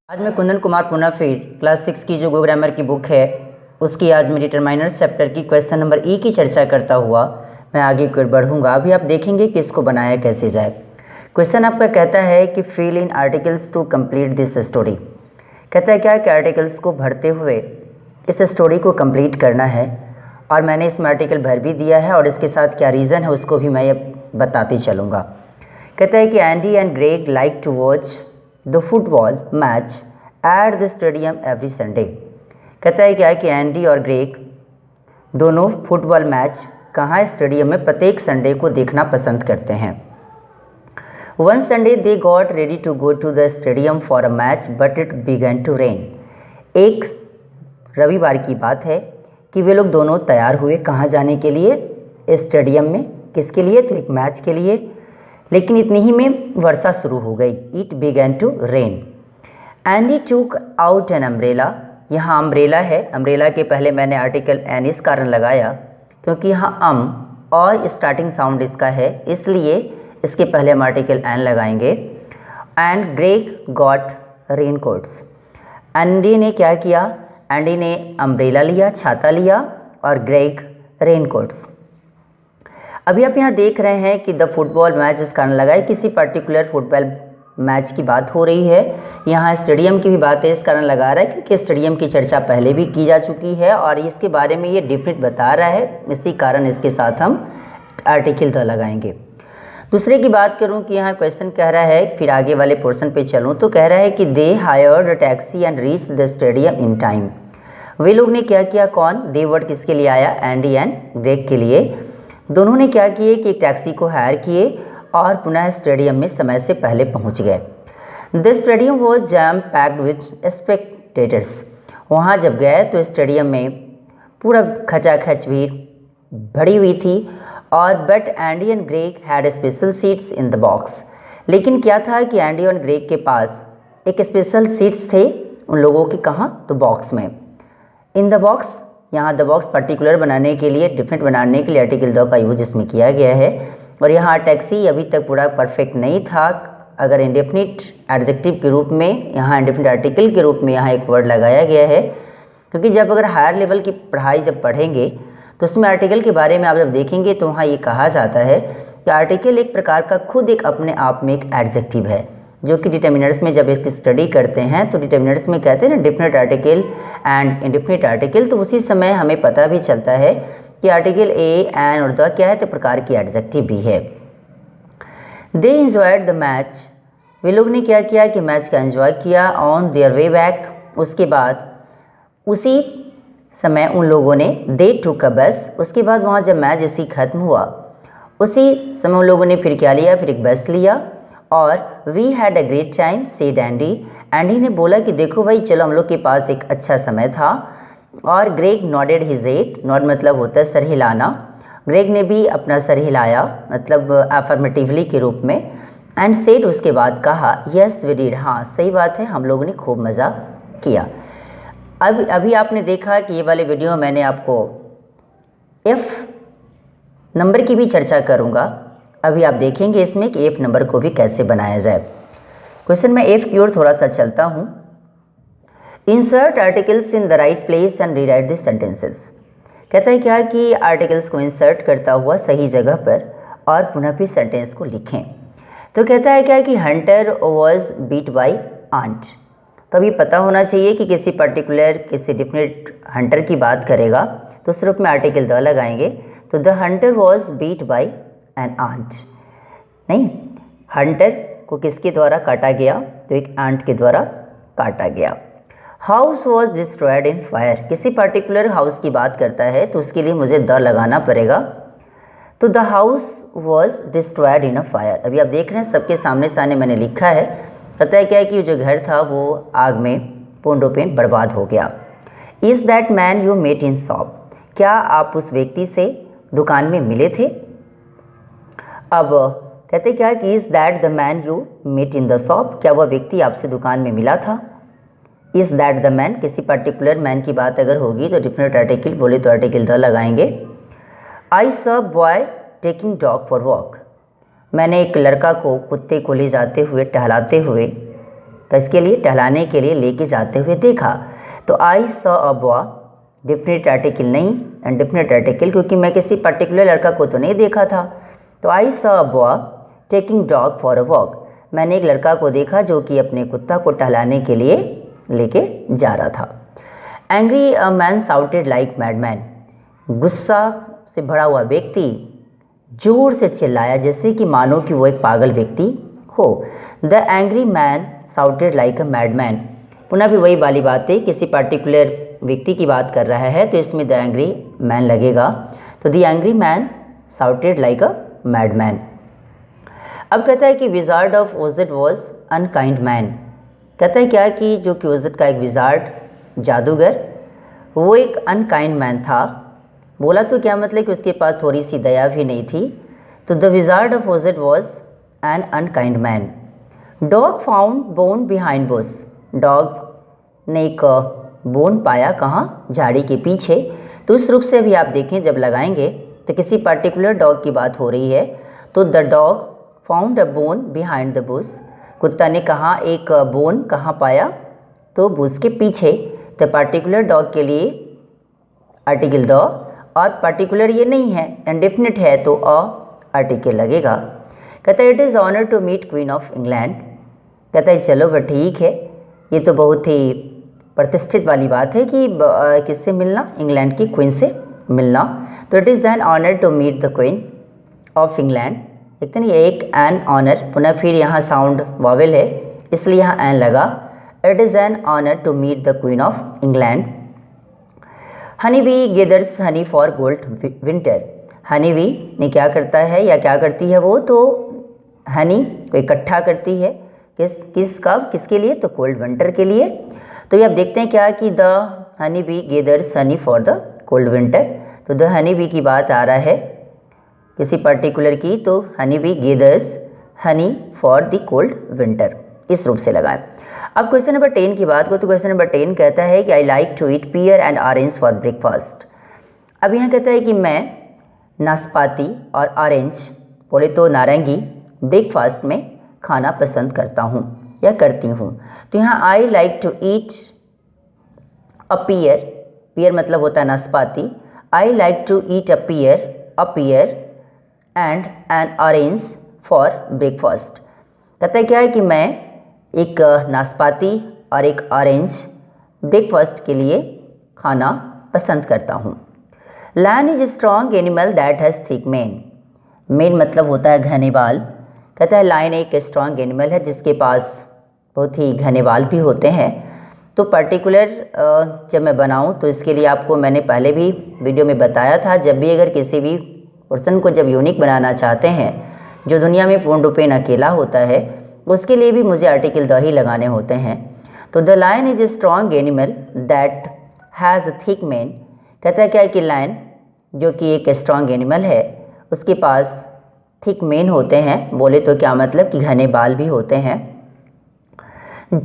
आज मैं कुंदन कुमार पुनः फिर क्लास 6 की जो गो ग्रामर की बुक है उसकी आज मैं डिटरमाइनर्स चैप्टर की क्वेश्चन नंबर ई की चर्चा करता हुआ मैं आगे की ओर बढ़ूँगा। अभी आप देखेंगे कि इसको बनाया कैसे जाए। क्वेश्चन आपका कहता है कि fill in articles to complete this story. कहता है क्या कि आर्टिकल्स को भरते हुए इस स्टोरी को कंप्लीट करना है और मैंने इसमें आर्टिकल भर भी दिया है और इसके साथ क्या रीज़न है उसको भी मैं बताते चलूँगा। कहता है कि Andy and Greg like to watch the football match at the stadium every Sunday. कहता है क्या कि एंडी और ग्रेग दोनों फुटबॉल मैच कहाँ स्टेडियम में प्रत्येक संडे को देखना पसंद करते हैं। One Sunday they got ready to go to the stadium for a match but it began to rain. एक रविवार की बात है कि वे लोग दोनों तैयार हुए कहाँ जाने के लिए, स्टेडियम में। किसके लिए? तो एक मैच के लिए। लेकिन इतनी ही में वर्षा शुरू हो गई। It began to rain. Andy took out an umbrella. यहाँ अम्ब्रेला है। अम्ब्रेला के पहले मैंने आर्टिकल एन इस कारण लगाया क्योंकि यहाँ और स्टार्टिंग साउंड इसका है, इसलिए इसके पहले हम आर्टिकल एन लगाएंगे। And Greg got rain quotes. Andy ने क्या किया? एंडी ने अम्ब्रेला लिया, छाता लिया, और ग्रेग रेन कोट्स। अभी आप यहाँ देख रहे हैं कि द फुटबॉल मैच इस कारण लगाए, किसी पर्टिकुलर फुटबॉल मैच की बात हो रही है। यहाँ स्टेडियम की भी बात है इस कारण लगा रहा है क्योंकि स्टेडियम की चर्चा पहले भी की जा चुकी है और इसके बारे में ये डेफिनेट बता रहा है, इसी कारण इसके साथ हम आर्टिकल द लगाएंगे। दूसरे की बात करूँ कि यहाँ क्वेश्चन कह रहा है, फिर आगे वाले पोर्शन पे चलूँ तो कह रहा है कि they hired a taxi and reach the stadium in time. वे लोग ने क्या किया? कौन? दे वर्ड किसके लिए आया? एंडी एंड ग्रेग के लिए। दोनों ने क्या किए कि एक टैक्सी को हायर किए और पुनः स्टेडियम में समय से पहले पहुंच गए। The stadium was jam packed with spectators. वहाँ जब गए तो स्टेडियम में पूरा खचाखच भीड़ भरी हुई थी और but Andy and Greg had special seats in the box. लेकिन क्या था कि एंडी और ग्रेग के पास एक स्पेशल सीट्स थे उन लोगों के। कहाँ? तो बॉक्स में। इन द बॉक्स, यहाँ द बॉक्स पर्टिकुलर बनाने के लिए, डिफरेंट बनाने के लिए आर्टिकल द का यूज इसमें किया गया है। और यहाँ टैक्सी अभी तक पूरा परफेक्ट नहीं था। अगर इंडेफिनिट एडजेक्टिव के रूप में, यहाँ इंडेफिनिट आर्टिकल के रूप में यहाँ एक वर्ड लगाया गया है क्योंकि जब अगर हायर लेवल की पढ़ाई जब पढ़ेंगे तो उसमें आर्टिकल के बारे में आप जब देखेंगे तो वहाँ ये कहा जाता है कि आर्टिकल एक प्रकार का खुद एक अपने आप में एक एडजेक्टिव है, जो कि डिटर्मिनर्स में जब इसकी स्टडी करते हैं तो डिटर्मिनर्स में कहते हैं ना definite article and indefinite article. तो उसी समय हमें पता भी चलता है कि आर्टिकल ए, एन और द क्या है? तो प्रकार की एडजेक्टिव भी है। दे एंजॉयड द मैच। वे लोग ने क्या किया कि मैच का एंजॉय किया। ऑन देयर वे बैक, उसके बाद उसी समय उन लोगों ने दे टूक अ बस। उसके बाद वहाँ जब मैच इसी खत्म हुआ उसी समय उन लोगों ने फिर क्या लिया? फिर एक बस लिया। और we had a great time said Andy. Andy ने बोला कि देखो भाई, चलो हम लोग के पास एक अच्छा समय था। और Greg nodded his head. Nod मतलब होता है सर हिलाना। ग्रेग ने भी अपना सर हिलाया, मतलब अफर्मेटिवली के रूप में। एंड सेड, उसके बाद कहा, यस वी डिड। हाँ सही बात है, हम लोगों ने खूब मज़ा किया। अभी आपने देखा कि ये वाले वीडियो में मैंने आपको एफ नंबर की भी चर्चा करूँगा। अभी आप देखेंगे इसमें कि एफ नंबर को भी कैसे बनाया जाए। क्वेश्चन में एफ की ओर थोड़ा सा चलता हूँ। Insert articles in the right place and rewrite this sentences. कहता है क्या कि आर्टिकल्स को इंसर्ट करता हुआ सही जगह पर और पुनः भी सेंटेंस को लिखें। तो कहता है क्या कि hunter was beat by ant. तो अभी पता होना चाहिए कि किसी पर्टिकुलर, किसी डिफिनेट हंटर की बात करेगा तो उस रूप में आर्टिकल द लगाएंगे। तो the hunter was beat by an ant. नहीं, हंटर को किसके द्वारा काटा गया? तो एक आंट के द्वारा काटा गया। House was destroyed in fire. किसी पर्टिकुलर हाउस की बात करता है तो उसके लिए मुझे द लगाना पड़ेगा। तो the house was destroyed in a fire. अभी आप देख रहे हैं सबके सामने सामने मैंने लिखा है। पता है क्या है कि जो घर था वो आग में पूर्ण रूपेण बर्बाद हो गया। Is that man you met in shop. क्या आप उस व्यक्ति से दुकान में मिले थे? अब कहते क्या कि is that the man you met in the shop. क्या वह व्यक्ति आपसे दुकान में मिला था? इज़ दैट द मैन, किसी पर्टिकुलर मैन की बात अगर होगी तो डिफिनेट आर्टिकल बोले तो आर्टिकल द लगाएंगे। I saw boy taking dog for walk. मैंने एक लड़का को कुत्ते को ले जाते हुए, टहलाते हुए तो इसके लिए टहलाने के लिए लेके जाते हुए देखा। तो I saw a boy, definite article नहीं, इनडेफिनेट आर्टिकल, क्योंकि मैं किसी पर्टिकुलर लड़का को तो नहीं देखा था। तो I saw a boy taking dog for a walk, मैंने एक लड़का को देखा जो कि अपने कुत्ता को टहलाने के लिए लेके जा रहा था। Angry a man shouted like madman, गुस्सा से भरा हुआ व्यक्ति जोर से चिल्लाया जैसे कि मानो कि वो एक पागल व्यक्ति हो। The angry man shouted like a madman, पुनः भी वही वाली बात है, किसी पर्टिकुलर व्यक्ति की बात कर रहा है तो इसमें द एंग्री मैन लगेगा। तो the angry man shouted like a madman. अब कहता है कि wizard of Oz was unkind man, कहता है क्या कि जो कि ओजिड का एक विजार्ड जादूगर वो एक अनकाइंड मैन था। बोला तो क्या मतलब कि उसके पास थोड़ी सी दया भी नहीं थी। तो the wizard of Oz was an unkind man. Dog found bone behind bush, dog ने एक बोन पाया कहाँ, झाड़ी के पीछे। तो इस रूप से भी आप देखें जब लगाएंगे तो किसी पर्टिकुलर डॉग की बात हो रही है। तो the dog found a bone behind the Bush, कुत्ता ने कहाँ एक बोन कहाँ पाया, तो बुश के पीछे। तो पर्टिकुलर डॉग के लिए आर्टिकल द, और पर्टिकुलर ये नहीं है, इंडेफिनिट है तो अ आर्टिकल लगेगा। कहता है it is honour to meet queen of England, कहता है चलो वह ठीक है, ये तो बहुत ही प्रतिष्ठित वाली बात है कि किससे मिलना, इंग्लैंड की क्वीन से मिलना। तो it is an honour to meet the queen of England, देखते नहीं एक एन ऑनर, पुनः फिर यहाँ साउंड वॉवेल है इसलिए यहाँ एन लगा। It is an honour to meet the queen of England. Honey bee gathers honey for gold winter, honey bee ने क्या करता है या क्या करती है वो, तो हनी को इकट्ठा करती है किसके लिए, तो कोल्ड विंटर के लिए। तो ये आप देखते हैं क्या कि the honey bee gathers honey for the cold winter, तो द हनी बी की बात आ रहा है किसी पर्टिकुलर की, तो Honey bee gathers honey for the cold winter, इस रूप से लगाएं। अब क्वेश्चन नंबर 10 की बात को, तो क्वेश्चन नंबर 10 कहता है कि I like to eat pear and orange for breakfast. अब यहाँ कहता है कि मैं नाशपाती और ऑरेंज, बोले तो नारंगी, ब्रेकफास्ट में खाना पसंद करता हूँ या करती हूँ। तो यहाँ आई लाइक टू ईट अ पियर, पियर मतलब होता है नाशपाती, I like to eat a pear and an orange for breakfast. कहता है क्या है कि मैं एक नाशपाती और एक ऑरेंज ब्रेकफास्ट के लिए खाना पसंद करता हूँ। Lion is strong animal that has thick mane, mane मतलब होता है घने बाल। कहता है लायन एक स्ट्रॉन्ग एनिमल है जिसके पास बहुत ही घने बाल भी होते हैं। तो पर्टिकुलर जब मैं बनाऊं तो इसके लिए आपको मैंने पहले भी वीडियो में बताया था, जब भी अगर किसी भी पर्सन को जब यूनिक बनाना चाहते हैं जो दुनिया में पूर्ण रूपेण अकेला होता है, उसके लिए भी मुझे आर्टिकल द ही लगाने होते हैं। तो the lion is a strong animal that has a thick mane, कहता है क्या है कि लायन जो कि एक स्ट्रॉन्ग एनिमल है उसके पास थिक मेन होते हैं, बोले तो क्या मतलब कि घने बाल भी होते हैं।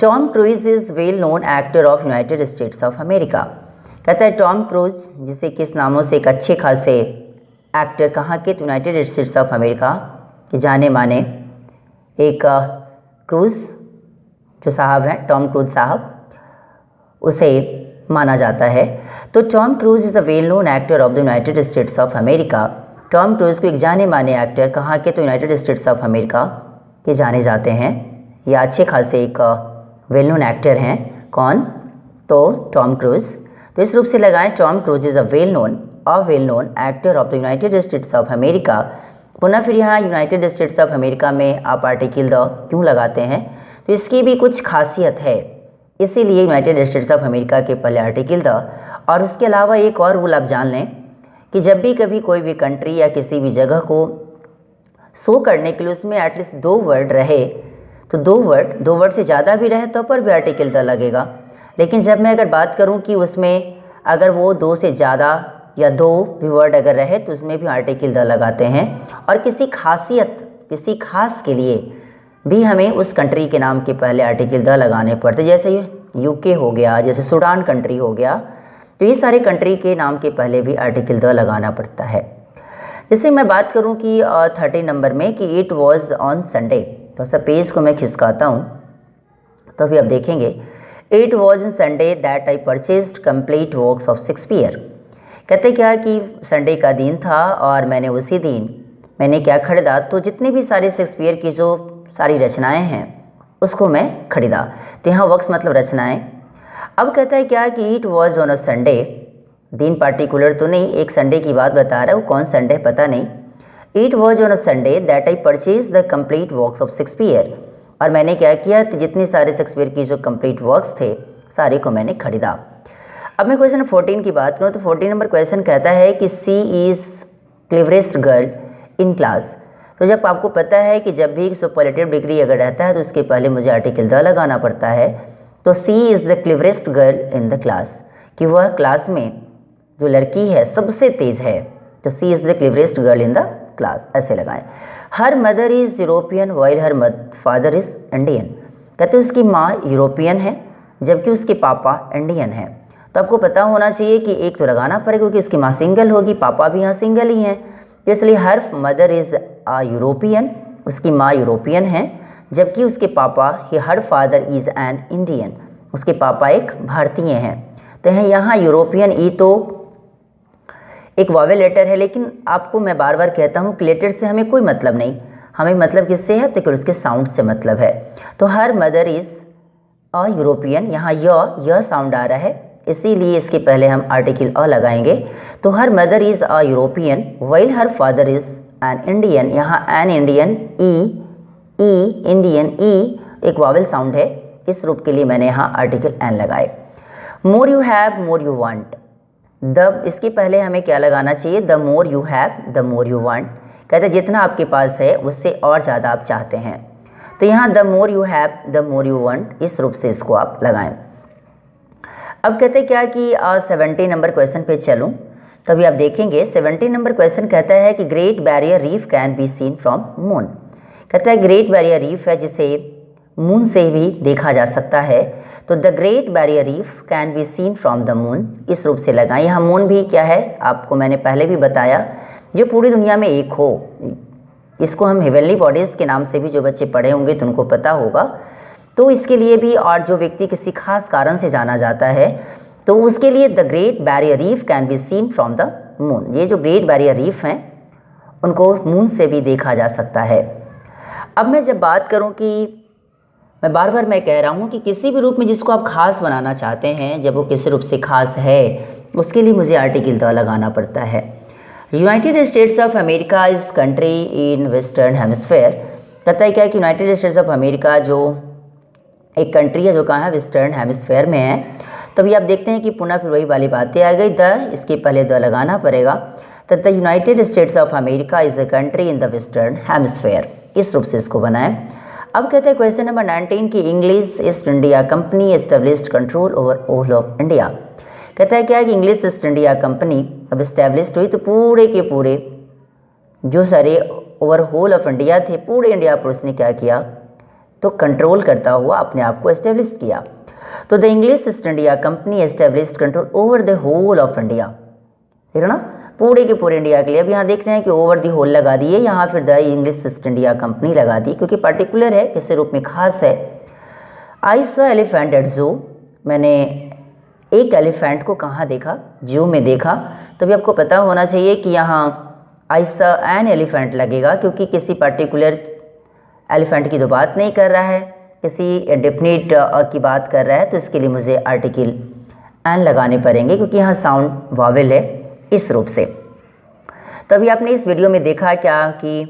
Tom cruise is well known actor of United states of America, कहता है टॉम क्रूज जिसे किस नामों से एक अच्छे खासे एक्टर कहाँ के, यूनाइटेड स्टेट्स ऑफ अमेरिका के जाने माने एक क्रूज जो साहब हैं, टॉम क्रूज साहब, उसे माना जाता है। तो Tom cruise is a well known actor of the United states of America, Tom cruise को एक जाने माने एक्टर कहाँ के, तो यूनाइटेड स्टेट्स ऑफ अमेरिका के जाने जाते हैं। या अच्छे खासे एक वेल नोन एक्टर हैं, कौन, तो टॉम क्रूज। तो इस रूप से लगाएं Tom cruise is a well known actor of the United states of America. पुनः फिर यहाँ यूनाइटेड स्टेट्स ऑफ अमेरिका में आप आर्टिकल द क्यों लगाते हैं, तो इसकी भी कुछ खासियत है, इसीलिए यूनाइटेड स्टेट्स ऑफ अमेरिका के पहले आर्टिकल द। और उसके अलावा एक और रूल आप जान लें कि जब भी कभी कोई भी कंट्री या किसी भी जगह को शो करने के लिए उसमें एटलीस्ट 2 वर्ड रहे, तो 2 वर्ड से ज़्यादा भी रहे तो पर भी आर्टिकल द लगेगा। लेकिन जब मैं अगर बात करूं कि उसमें अगर वो 2 से ज़्यादा या 2 भी वर्ड अगर रहे तो उसमें भी आर्टिकल द लगाते हैं। और किसी खास के लिए भी हमें उस कंट्री के नाम के पहले आर्टिकल द लगाने पड़ते, जैसे यूके हो गया, जैसे सूडान कंट्री हो गया, तो ये सारे कंट्री के नाम के पहले भी आर्टिकल द लगाना पड़ता है। जैसे मैं बात करूं कि 30 नंबर में कि इट वॉज ऑन संडे, तो सब पेज को मैं खिसकाता हूँ तो अभी आप देखेंगे, it was in Sunday that I purchased complete works of Shakespeare. कहते क्या कि संडे का दिन था और मैंने उसी दिन मैंने क्या खरीदा, तो जितने भी सारे शेक्सपियर की जो सारी रचनाएं हैं उसको मैं खरीदा। तो यहाँ वर्क्स मतलब रचनाएं। अब कहता है क्या कि it was on a Sunday, दिन पार्टिकुलर तो नहीं, एक संडे की बात बता रहा है, वो कौन संडे पता नहीं। It was on a Sunday that I purchase the complete works of Shakespeare, और मैंने क्या किया, तो जितने सारे शेक्सपियर की जो कंप्लीट वर्क्स थे सारे को मैंने खरीदा। अब मैं क्वेश्चन 14 की बात करूँ तो 14 नंबर क्वेश्चन कहता है कि she is cleverest girl in class. तो जब आपको पता है कि जब भी सुपरलेटिव डिग्री अगर रहता है तो उसके पहले मुझे आर्टिकल द लगाना पड़ता है, तो she is the cleverest girl in the class, कि वह क्लास में जो लड़की है सबसे तेज है, तो she is the cleverest girl in the class, ऐसे लगाएं। Her mother is European while her father is Indian. कहते उसकी माँ यूरोपियन है जबकि उसके पापा इंडियन है। तो आपको पता होना चाहिए कि एक तो लगाना पड़ेगा क्योंकि उसकी माँ सिंगल होगी, पापा भी यहाँ सिंगल ही हैं, इसलिए her mother is a European, उसकी माँ यूरोपियन है, जबकि उसके पापा her father is an Indian, उसके पापा एक भारतीय हैं। तो यहाँ यूरोपियन ई तो एक वावेल लेटर है, लेकिन आपको मैं बार बार कहता हूँ कि लेटर से हमें कोई मतलब नहीं, हमें मतलब किससे है, तो उसके साउंड से मतलब है। तो हर मदर इज़ अ यूरोपियन, यहाँ य साउंड आ रहा है, इसीलिए इसके पहले हम आर्टिकल अ लगाएंगे। तो हर mother is a European while her father is an Indian, यहाँ एन इंडियन, ई इंडियन, ई एक वावेल साउंड है, इस रूप के लिए मैंने यहाँ आर्टिकल एन लगाए। More you have more you want, the इसके पहले हमें क्या लगाना चाहिए, the more you have the more you want. कहते हैं जितना आपके पास है उससे और ज़्यादा आप चाहते हैं, तो यहाँ the more you have the more you want, इस रूप से इसको आप लगाएं। अब कहते हैं क्या कि 70 नंबर क्वेश्चन पे चलूँ, तो अभी आप देखेंगे 70 नंबर क्वेश्चन कहता है कि great barrier reef can be seen from moon. कहता है ग्रेट बैरियर रीफ है जिसे मून से भी देखा जा सकता है, तो the great barrier reef can be seen from the moon, इस रूप से लगाएं। यहाँ मून भी क्या है आपको मैंने पहले भी बताया, जो पूरी दुनिया में एक हो, इसको हम हेवनली बॉडीज़ के नाम से भी जो बच्चे पढ़े होंगे तो उनको पता होगा। तो इसके लिए भी, और जो व्यक्ति किसी खास कारण से जाना जाता है तो उसके लिए the great barrier reef can be seen from the moon, ये जो ग्रेट बैरियर रीफ हैं उनको मून से भी देखा जा सकता है। अब मैं जब बात करूं कि मैं बार बार मैं कह रहा हूं कि किसी भी रूप में जिसको आप खास बनाना चाहते हैं, जब वो किसी रूप से खास है उसके लिए मुझे आर्टिकल द लगाना पड़ता है। United states of America is country in western hemisphere. कहता है क्या कि यूनाइटेड स्टेट्स ऑफ अमेरिका जो एक कंट्री है जो कहाँ है, वेस्टर्न हेमिस्फेयर में है। तो अभी आप देखते हैं कि पुनः फिर वही वाली बातें आ गई, द इसके पहले द लगाना पड़ेगा। तो the United states of America is a country in the western hemisphere, इस रूप से इसको बनाएं। अब कहते हैं क्वेश्चन नंबर 19 की English East India Company established control over all of India. कहता है क्या कि इंग्लिश ईस्ट इंडिया कंपनी अब इस्टेब्लिश्ड हुई तो पूरे के पूरे जो सारे ओवर होल ऑफ इंडिया थे, पूरे इंडिया पर उसने क्या किया, तो कंट्रोल करता हुआ अपने आप को एस्टेब्लिश किया। तो the English East India Company established control over the whole of India, ठीक है ना, पूरे के पूरे इंडिया के लिए। अब यहाँ देख रहे हैं कि ओवर द होल लगा दिए, यहाँ फिर the English East India company लगा दी क्योंकि पार्टिकुलर है, किसी रूप में खास है। आई सॉ एलिफेंट एट जू, मैंने एक एलिफेंट को कहाँ देखा, जू में देखा। तो भी आपको पता होना चाहिए कि यहाँ आई सॉ एन एलिफेंट लगेगा क्योंकि किसी पार्टिकुलर एलिफेंट की तो बात नहीं कर रहा है, किसी डेफिनेट की बात कर रहा है, तो इसके लिए मुझे आर्टिकल एन लगाने पड़ेंगे क्योंकि यहाँ साउंड वावेल है, इस रूप से। तो अभी आपने इस वीडियो में देखा क्या कि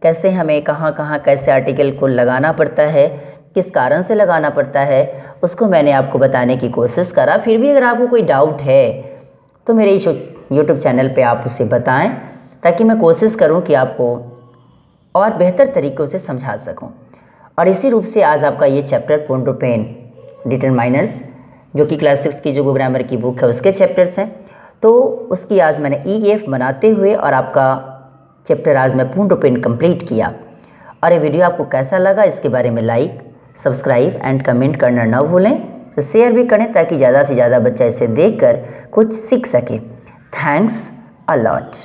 कैसे हमें कहाँ कहाँ कैसे आर्टिकल को लगाना पड़ता है, किस कारण से लगाना पड़ता है, उसको मैंने आपको बताने की कोशिश करा। फिर भी अगर आपको कोई डाउट है तो मेरे यूट्यूब चैनल पे आप उसे बताएं ताकि मैं कोशिश करूं कि आपको और बेहतर तरीक़ों से समझा सकूं। और इसी रूप से आज आपका ये चैप्टर पूर्ण रूपेण डिटरमाइनर्स जो कि क्लास 6 की जो ग्रामर की बुक है उसके चैप्टर्स हैं, तो उसकी आज मैंने EF बनाते हुए और आपका चैप्टर आज मैं पूर्ण रूपेण कंप्लीट किया। और ये वीडियो आपको कैसा लगा इसके बारे में लाइक, सब्सक्राइब एंड कमेंट करना न भूलें, तो शेयर भी करें ताकि ज़्यादा से ज़्यादा बच्चा इसे देखकर कुछ सीख सके। Thanks a lot.